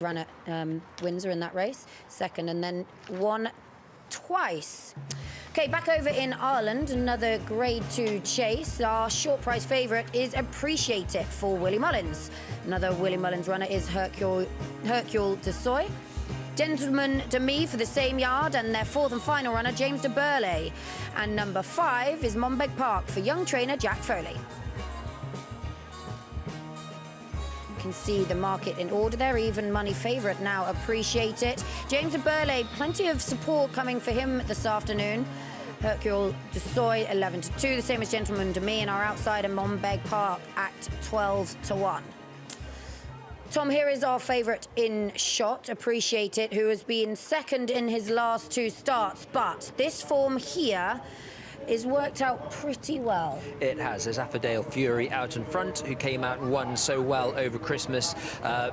Run at Windsor in that race, second, and then won twice. Okay, back over in Ireland, another Grade 2 chase. Our short price favourite is Appreciate It for Willie Mullins. Another Willie Mullins runner is Hercule de Soy. Gentleman Demi for the same yard, and their fourth and final runner, James de Burley. And number 5 is Monbeg Park for young trainer Jack Foley. Can see the market in order there. Even money favourite now, Appreciate It. James de Burley, plenty of support coming for him this afternoon. Hercule de Soy 11-2, the same as Gentleman Demi, and our outsider Monbeg Park at 12-1. Tom, here is our favourite in shot, Appreciate It, who has been second in his last 2 starts, but this form here is worked out pretty well. It has. There's Affordale Fury out in front, who came out and won so well over Christmas,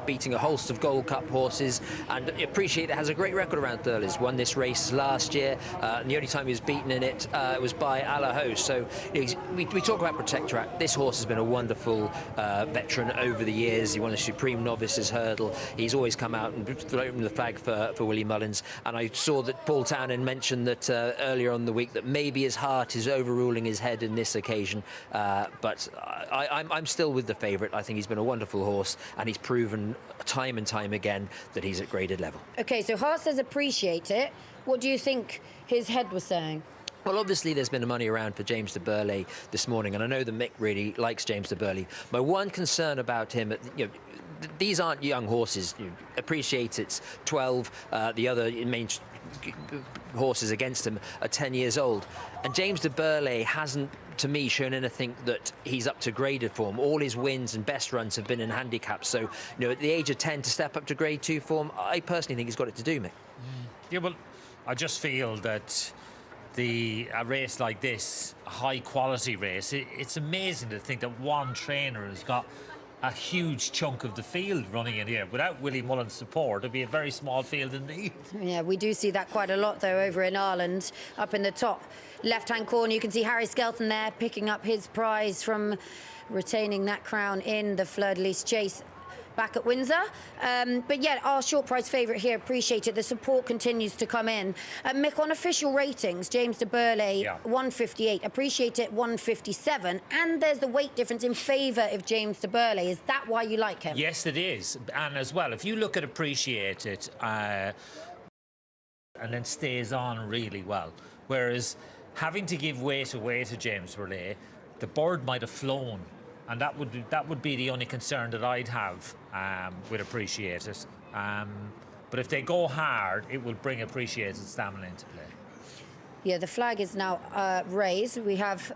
beating a host of Gold Cup horses. And Appreciate It has a great record around Thurles. Won this race last year, and the only time he was beaten in it was by Alaho. So we talk about Protectorat. This horse has been a wonderful veteran over the years. He won the Supreme Novices Hurdle. He's always come out and floated the flag for Willie Mullins. And I saw that Paul Townend mentioned that earlier on the week that maybe his heart is overruling his head in this occasion, but I'm still with the favourite. I think he's been a wonderful horse, and he's proven time and time again that he's at graded level. Okay, so Haas says Appreciate It. What do you think his head was saying? Well, obviously there's been money around for James de Burley this morning, and I know that Mick really likes James de Burley. My one concern about him, these aren't young horses. Appreciate It's 12, the other main horses against him are 10 years old, and James de Burley hasn't, to me, shown anything that he's up to graded form. All his wins and best runs have been in handicaps, so at the age of 10 to step up to grade 2 form, I personally think he's got it to do, Mick. Yeah, well, I just feel that a race like this, a high quality race, it's amazing to think that one trainer has got a huge chunk of the field running in here. Without Willie Mullins' support, it'd be a very small field indeed. Yeah, we do see that quite a lot, though, over in Ireland. Up in the top left-hand corner, you can see Harry Skelton there picking up his prize from retaining that crown in the Fleur-de-Lis chase back at Windsor. But yeah, our short price favourite here, Appreciate It. The support continues to come in. Mick, on official ratings, James de Burley, 158, Appreciate It, 157. And there's the weight difference in favour of James de Burley. Is that why you like him? Yes, it is. And as well, if you look at Appreciate It, and then stays on really well. Whereas having to give weight away to James Burley, the bird might have flown. And that would be the only concern that I'd have with Appreciate It. But if they go hard, it will bring Appreciate It stamina into play. Yeah, the flag is now raised. We have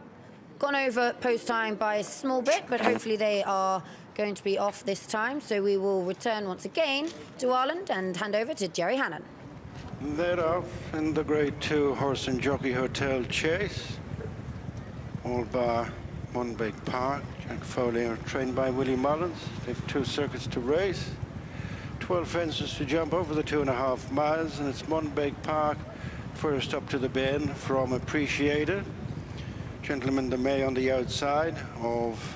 gone over post time by a small bit, but hopefully they are going to be off this time. So we will return once again to Ireland and hand over to Jerry Hannon. They're off in the Grade 2 Horse and Jockey Hotel chase. All bar Monbeg Park. Jack Foley are trained by Willie Mullins. They've 2 circuits to race, 12 fences to jump over the 2.5 miles, and it's Monbeg Park first up to the bend from Appreciate It. Gentleman de May on the outside of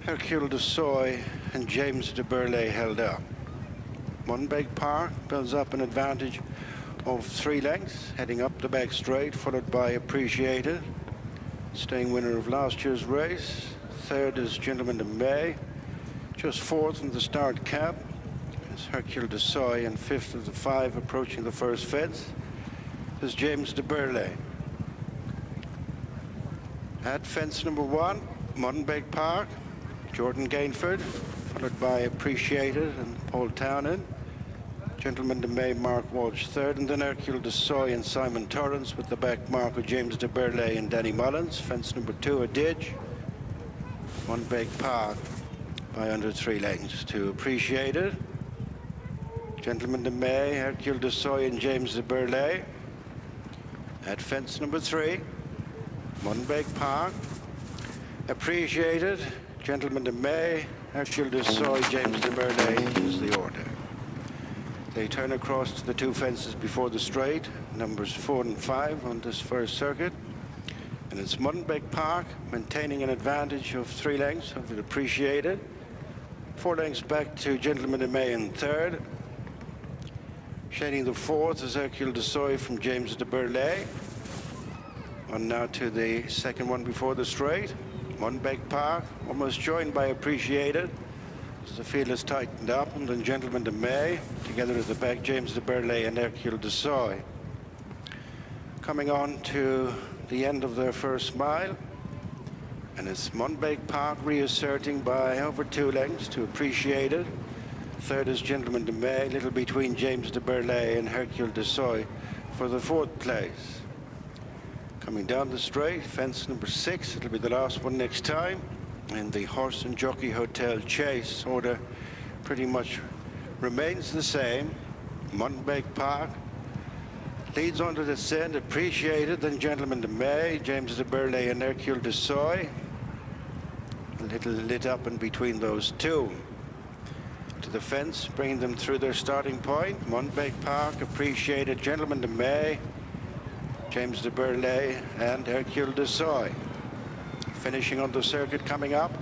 Hercule de Soy and James de Burley held up. Monbeg Park builds up an advantage of 3 lengths, heading up the back straight, followed by Appreciate It, staying winner of last year's race. Third is Gentleman de May, just 4th in the start cap. It's Hercule de Soy, and 5th of the 5 approaching the first fence is James de Burley. At fence number 1, Mountain Park, Jordan Gainford, followed by Appreciated and Paul Townend. Gentleman de May, Mark Walsh 3rd, and then Hercule de Soy and Simon Torrance with the back mark of James de Burley and Danny Mullins. Fence number 2, a ditch. Mountain Park by under 3 lengths to Appreciated. Gentleman de May, Hercule de Soy and James de Burley. At fence number 3, Mountain Park, Appreciated, Gentleman de May, Hercule de Soy, James de Burley is the order. They turn across to the 2 fences before the straight, numbers 4 and 5 on this first circuit. And it's Mountain Park maintaining an advantage of 3 lengths over Appreciated. 4 lengths back to Gentleman de May in 3rd. Shading the 4th is Hercule de Soy from James de Burley. On now to the second one before the straight. Mountain Park almost joined by Appreciated as the field is tightened up, and then Gentleman de May together at the back, James de Burley and Hercule de Soy. Coming on to the end of their first mile, and it's Mountain Park reasserting by over 2 lengths to Appreciated. 3rd is Gentleman de May, little between James de Burley and Hercule de Soy for the 4th place. Coming down the straight, fence number 6, it'll be the last one next time. And the Horse and Jockey Hotel Chase order pretty much remains the same. Mountain Park leads on to the descent, Appreciated, then Gentleman de May, James de Burley and Hercule de Soy. A little lit up in between those 2. To the fence, bringing them through their starting point. Mountain Park, Appreciated, Gentleman de May, James de Burley and Hercule de Soy. Finishing on the circuit coming up,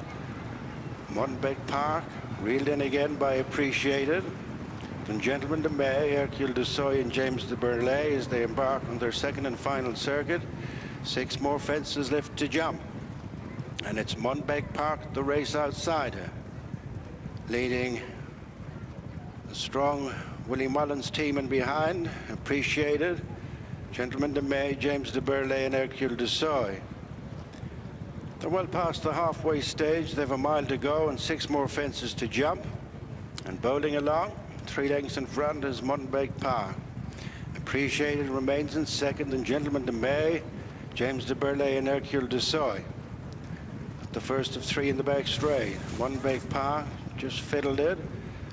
Mountain Park reeled in again by Appreciated. Then Gentleman de May, Hercule de Soy and James de Burley as they embark on their second and final circuit. 6 more fences left to jump. And it's Mountain Park, the race outsider, leading a strong Willie Mullins team in behind. Appreciated, Gentleman de May, James de Burley and Hercule de Soy. They're well past the halfway stage. They have a mile to go and 6 more fences to jump. And bowling along, 3 lengths in front is Mountain Park. Appreciated remains in 2nd, and Gentleman de May, James de Burley and Hercule de Soy. At the first of 3 in the back straight. Mountain Park just fiddled it.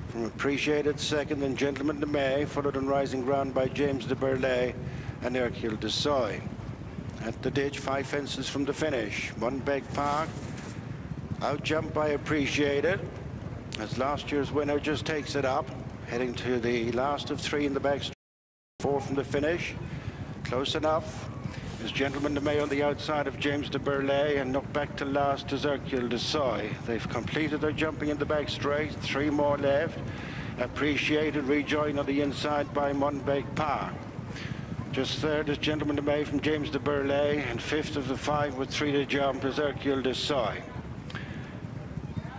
From Appreciated 2nd, and Gentleman de May, followed on rising ground by James de Burley and Hercule de Soy. At the ditch, 5 fences from the finish. Mountain Park out-jumped by Appreciated as last year's winner just takes it up, heading to the last of 3 in the back straight. 4 from the finish. Close enough is Gentleman de May on the outside of James de Burley, and knocked back to last is Hercule de Soy. They've completed their jumping in the back straight. 3 more left. Appreciated rejoined on the inside by Mountain Park. Just 3rd is Gentleman de May from James de Burley, and 5th of the 5 with 3 to jump is Hercule de Soy.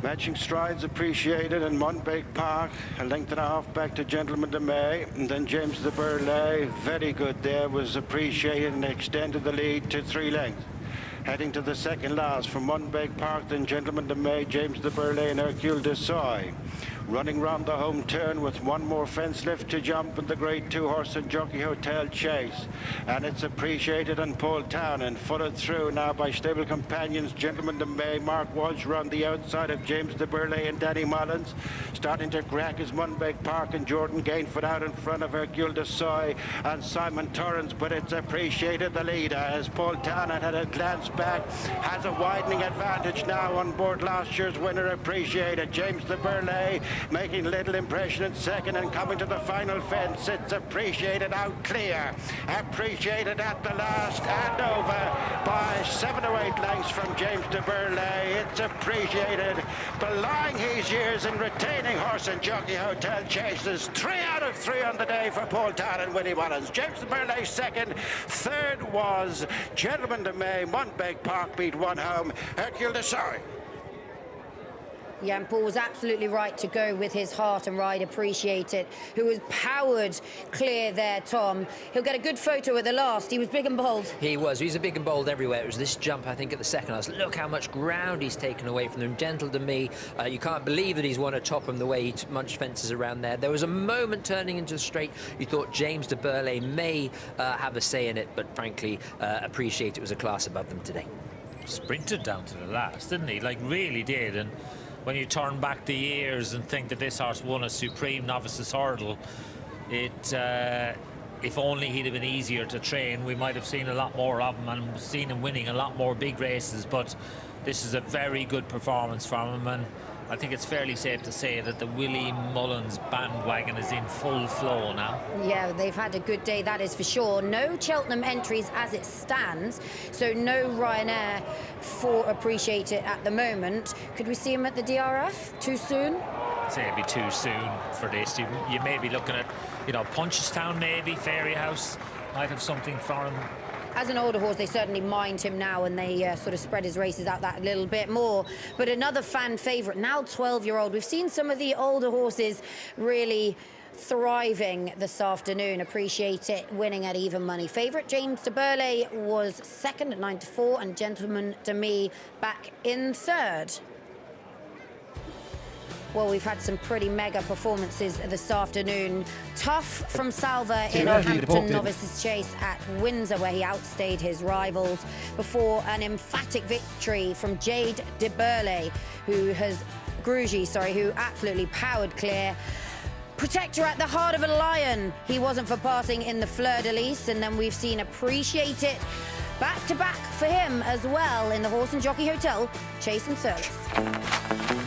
Matching strides, Appreciated and Mountain Park, a length and a half back to Gentleman de May, and then James de Burley, very good there, was Appreciated and extended the lead to 3 lengths. Heading to the second last from Mountain Park, then Gentleman de May, James de Burley and Hercule de Soy. Running round the home turn with 1 more fence left to jump in the Grade 2 Horse and Jockey Hotel Chase. And it's Appreciated and Paul Townend, followed through now by stable companions Gentleman de May, Mark Walsh round the outside of James de Burley and Danny Mullins. Starting to crack is Mountain Park and Jordan Gainford out in front of Hercule de Soy and Simon Torrance, but it's Appreciated the leader as Paul Townend had a glance back, has a widening advantage now on board last year's winner Appreciated. James de Burley making little impression in 2nd, and coming to the final fence, it's Appreciated out clear. Appreciated at the last and over by 7 or 8 lengths from James de Burley. It's Appreciated belying his years and retaining Horse and Jockey Hotel Chases. 3 out of 3 on the day for Paul Town and Willie Mullins. James de Burley 2nd. 3rd was Gentleman de May. Mountain Park beat 1 home. Hercule de Soy. Yeah, and Paul was absolutely right to go with his heart and ride Appreciate It, who was powered clear there, Tom. He'll get a good photo at the last. He was big and bold. He was. He's a big and bold everywhere. It was this jump, I think, at the second last. Look how much ground he's taken away from them. Gentle to me. You can't believe that he's won atop him the way he munched fences around there. There was a moment turning into the straight. You thought James de Burley may have a say in it, but frankly, Appreciate It was a class above them today. Sprinted down to the last, didn't he? Like, really did. And when you turn back the years and think that this horse won a Supreme Novices Hurdle, if only he'd have been easier to train, we might have seen a lot more of him and seen him winning a lot more big races. But this is a very good performance from him, and I think it's fairly safe to say that the Willie Mullins bandwagon is in full flow now. Yeah, they've had a good day, that is for sure. No Cheltenham entries as it stands, so no Ryanair for Appreciate It at the moment. Could we see him at the DRF too soon? I'd say it'd be too soon for this. You may be looking at, you know, Punchestown maybe, Fairy House might have something for him. As an older horse, they certainly mind him now, and they sort of spread his races out that little bit more. But another fan favourite, now 12-year-old. We've seen some of the older horses really thriving this afternoon. Appreciate It winning at even money. Favourite James de Burley was second at 9-4, and Gentleman to Me back in third. Well, we've had some pretty mega performances this afternoon. Tough from Salva in a Hampton Novices Chase at Windsor, where he outstayed his rivals, before an emphatic victory from Jade de Burley, who absolutely powered clear. Protector at the heart of a lion. He wasn't for passing in the Fleur-de-Lis, and then we've seen Appreciate It back-to-back for him as well in the Horse and Jockey Hotel, Chase and Thurles.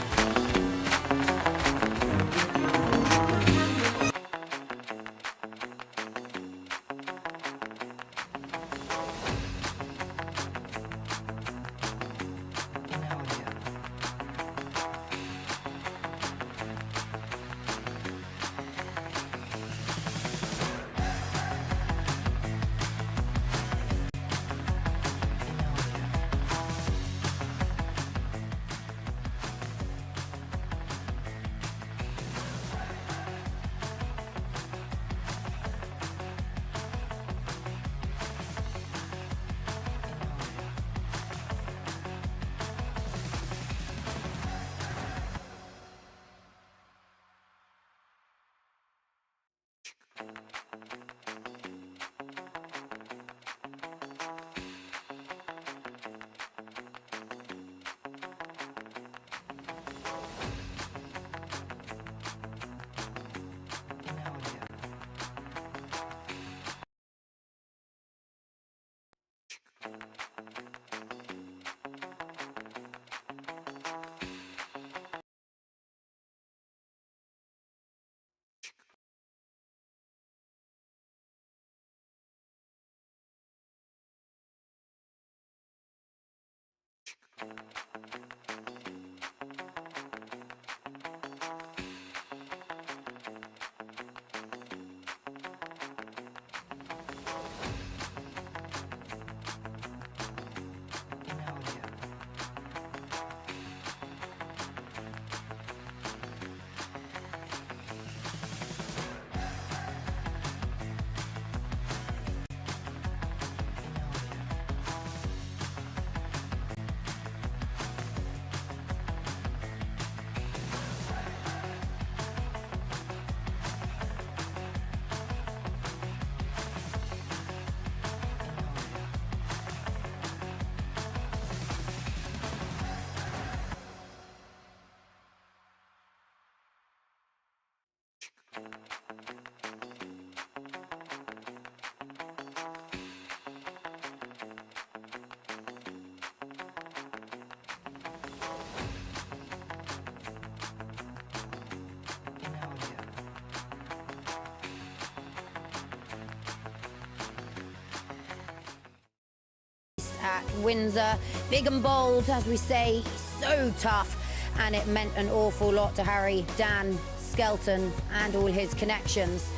At Windsor, big and bold, as we say, so tough, and it meant an awful lot to Harry, Dan, Skelton, and all his connections.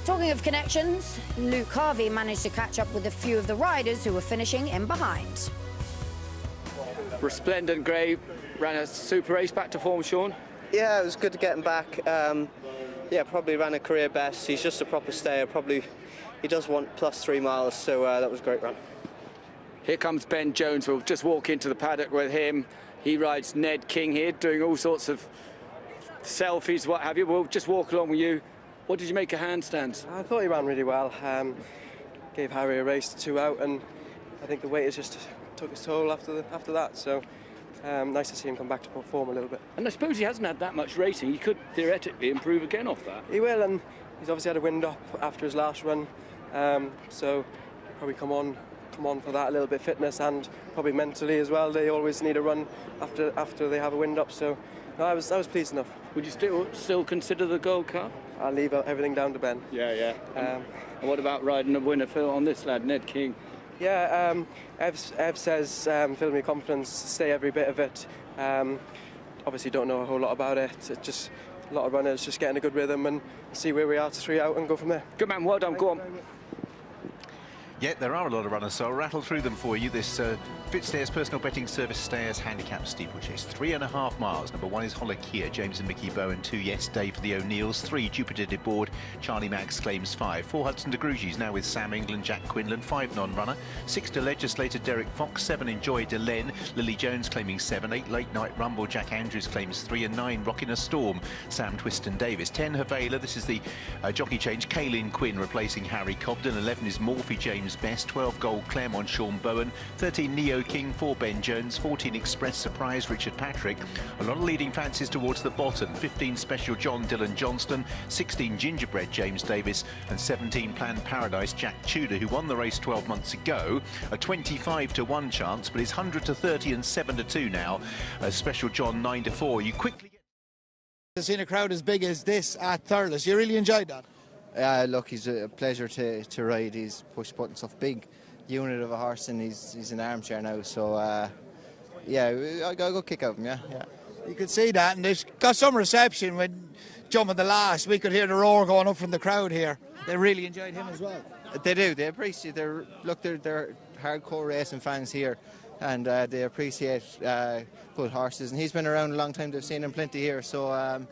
Talking of connections, Luke Harvey managed to catch up with a few of the riders who were finishing in behind. Resplendent grey, Ran a super race, back to form, Sean? Yeah, it was good to get him back. Yeah, probably ran a career best. He's just a proper stayer. Probably he does want +3 miles, so that was a great run. Here comes Ben Jones. We'll just walk into the paddock with him. He rides Ned King here, doing all sorts of selfies, what have you. We'll just walk along with you. What did you make of handstands? I thought he ran really well. Gave Harry a race 2 out, and I think the weight has just took its toll after that. So nice to see him come back to form a little bit. And I suppose he hasn't had that much racing. He could theoretically improve again off that. He will, and he's obviously had a wind up after his last run, so he'll probably come on for that, a little bit of fitness and probably mentally as well. They always need a run after they have a wind up. So no, I was pleased enough. Would you still consider the Gold Cup? I'll leave everything down to Ben. Yeah. And what about riding a winner on this lad, Ned King? Yeah, Ev says, fill me confidence, stay every bit of it. Obviously don't know a whole lot about it. It's just a lot of runners, just getting a good rhythm and see where we are to 3 out and go from there. Good man, well done, go on. Yeah, there are a lot of runners, so I'll rattle through them for you. This FitStayers personal betting service Stayers handicap steeplechase. 3.5 miles. Number 1 is Holokia, James and Mickey Bowen. 2, Yes Day for the O'Neills. 3, Jupiter Deboard, Charlie Max claims 5. 4, Hudson de Grugy's now with Sam England, Jack Quinlan. 5, non-runner. 6 to Legislator Derek Fox. 7, Enjoy Delaine, Lily Jones claiming 7. 8, Late Night Rumble, Jack Andrews claims 3. And 9, Rockin' a Storm, Sam Twiston Davis. 10, Havela, this is the jockey change. Kaylin Quinn replacing Harry Cobden. 11 is Morphy James Best. 12, Gold Claremont, Sean Bowen. 13, Neo King, 4, Ben Jones. 14, Express Surprise, Richard Patrick. A lot of leading fancies towards the bottom. 15, Special John, Dylan Johnston. 16, Gingerbread, James Davis. And 17, Planned Paradise, Jack Tudor, who won the race 12 months ago. A 25 to 1 chance, but it's 100 to 30 and 7 to 2 now. Special John, 9 to 4. You quickly get... I've seen a crowd as big as this at Thurles. You really enjoyed that? Look, he's a pleasure to ride. He's push button stuff, big unit of a horse, and he's an armchair now. So yeah, I go kick out of him. Yeah. You could see that, and they've got some reception when jumping the last. We could hear the roar going up from the crowd here. They really enjoyed him as well. They do. They appreciate. They're hardcore racing fans here, and they appreciate good horses. And he's been around a long time. They've seen him plenty here. So.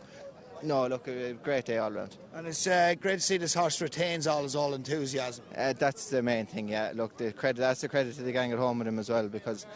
No, look, a great day all round. And it's great to see this horse retains all his enthusiasm. That's the main thing, yeah. Look, that's the credit to the gang at home with him as well, because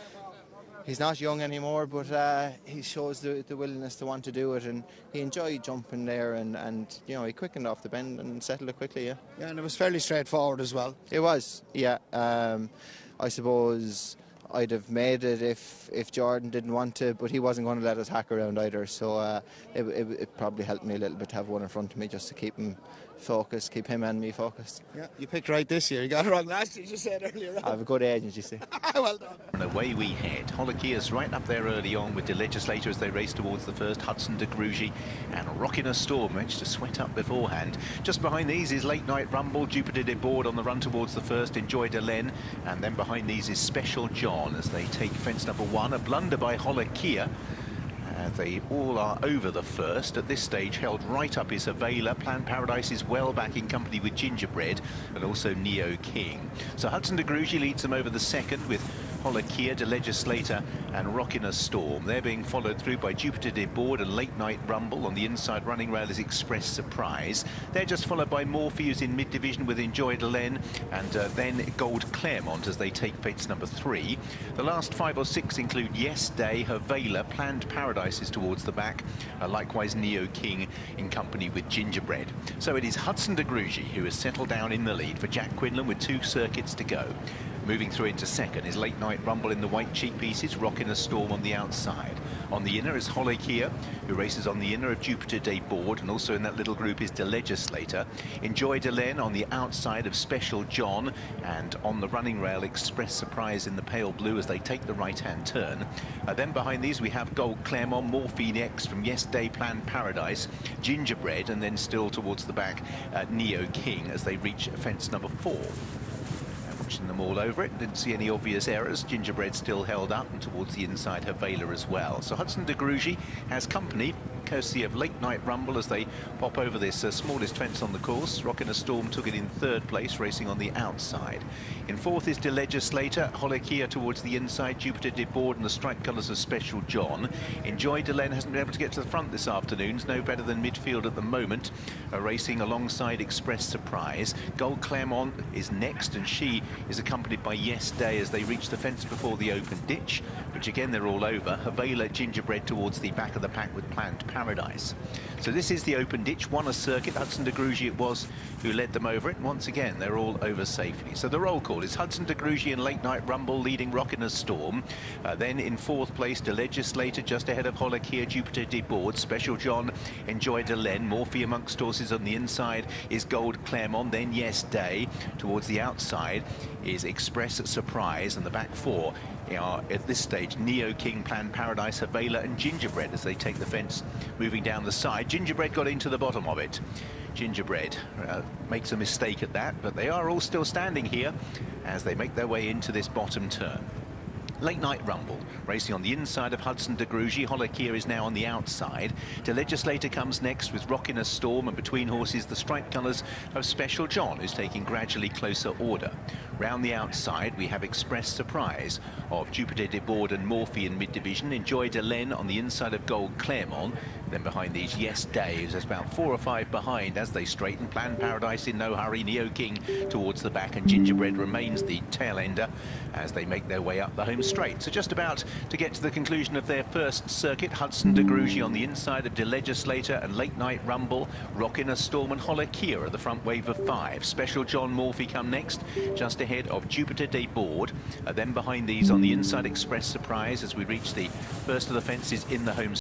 he's not young anymore, but he shows the willingness to want to do it, and he enjoyed jumping there, and you know, he quickened off the bend and settled it quickly, yeah. Yeah, and it was fairly straightforward as well. It was, yeah. I suppose I'd have made it if Jordan didn't want to, but he wasn't going to let us hack around either, so it probably helped me a little bit to have one in front of me just to keep him focused, keep him and me focused. Yeah, you picked right this year. You got it wrong last year, you just said earlier on. I have a good agent, you see. Well done. And away we head. Holokia's right up there early on with the Legislator as they race towards the first. Hudson de Grugy and Rockin' a Storm managed to sweat up beforehand. Just behind these is Late Night Rumble, Jupiter Deboard on the run towards the first, Enjoy Delaine, and then behind these is Special John as they take fence number 1. A blunder by Holokia. They all are over the first. At this stage, held right up is Havela. Planned Paradise is well back in company with Gingerbread and also Neo King. So Hudson de Grugy leads them over the second with Holokia, De Legislator and Rockin' a Storm. They're being followed through by Jupiter Deboard and Late Night Rumble. On the inside running rail is Express Surprise. They're just followed by Morpheus in mid-division with Enjoy Delaine, and then Gold Claremont as they take fence number 3. The last 5 or 6 include Yes Day, Havela, Planned Paradise is towards the back, likewise Neo King in company with Gingerbread. So it is Hudson de Grugy who has settled down in the lead for Jack Quinlan with 2 circuits to go. Moving through into second is Late Night Rumble in the white cheek pieces, Rockin' a Storm on the outside. On the inner is Holokia, who races on the inner of Jupiter Deboard, and also in that little group is De Legislator. Enjoy Delaine on the outside of Special John, and on the running rail Express Surprise in the pale blue as they take the right-hand turn. Then behind these we have Gold Claremont, Morphine X from Yes Day, Planned Paradise, Gingerbread, and then still towards the back Neo King as they reach fence number 4. Watching them all over it, didn't see any obvious errors. Gingerbread still held up, and towards the inside Havela as well. So Hudson de Grugy has company courtesy of Late Night Rumble as they pop over this smallest fence on the course. Rockin' a Storm took it in third place, racing on the outside. In fourth is De Legislator, Holokia towards the inside, Jupiter Deboard and the striped colours of Special John. Enjoy Delen hasn't been able to get to the front this afternoon, is no better than midfield at the moment, racing alongside Express Surprise. Gold Claremont is next, and she is accompanied by Yes Day as they reach the fence before the open ditch, which again they're all over. Havela Gingerbread towards the back of the pack with Planned Paradise. So this is the open ditch, won a circuit. Hudson de Grugy it was who led them over it. Once again, they're all over safely. So the roll call is Hudson de Grugy and Late Night Rumble leading Rockin' a Storm. Then in fourth place, De Legislator just ahead of Holokia, Jupiter Deboard, Special John, Enjoy Delen, Morphe amongst horses on the inside is Gold Claremont, then Yes Day. Towards the outside is Express Surprise, and the back four are at this stage Neo King, Planned Paradise, Havela and Gingerbread as they take the fence moving down the side. Gingerbread got into the bottom of it. Gingerbread makes a mistake at that, but they are all still standing here as they make their way into this bottom turn. Late Night Rumble, racing on the inside of Hudson de Grugy. Holokia is now on the outside. De Legislator comes next with Rockin' a Storm, and between horses the striped colours of Special John, who's taking gradually closer order. Round the outside we have Express Surprise of Jupiter Deboard and Morphe in mid-division. Enjoy Delen on the inside of Gold Claremont. Then behind these, Yes Day, who's about 4 or 5 behind as they straighten. Planned Paradise in no hurry. Neo King towards the back, and Gingerbread remains the tail ender as they make their way up the home straight. So just about to get to the conclusion of their first circuit. Hudson de Grugy on the inside of De Legislator and Late Night Rumble. Rockin' a Storm and Holokia are the front wave of 5. Special John, Morphe come next, just ahead of Jupiter Deboard. Then behind these on the inside, Express Surprise as we reach the first of the fences in the home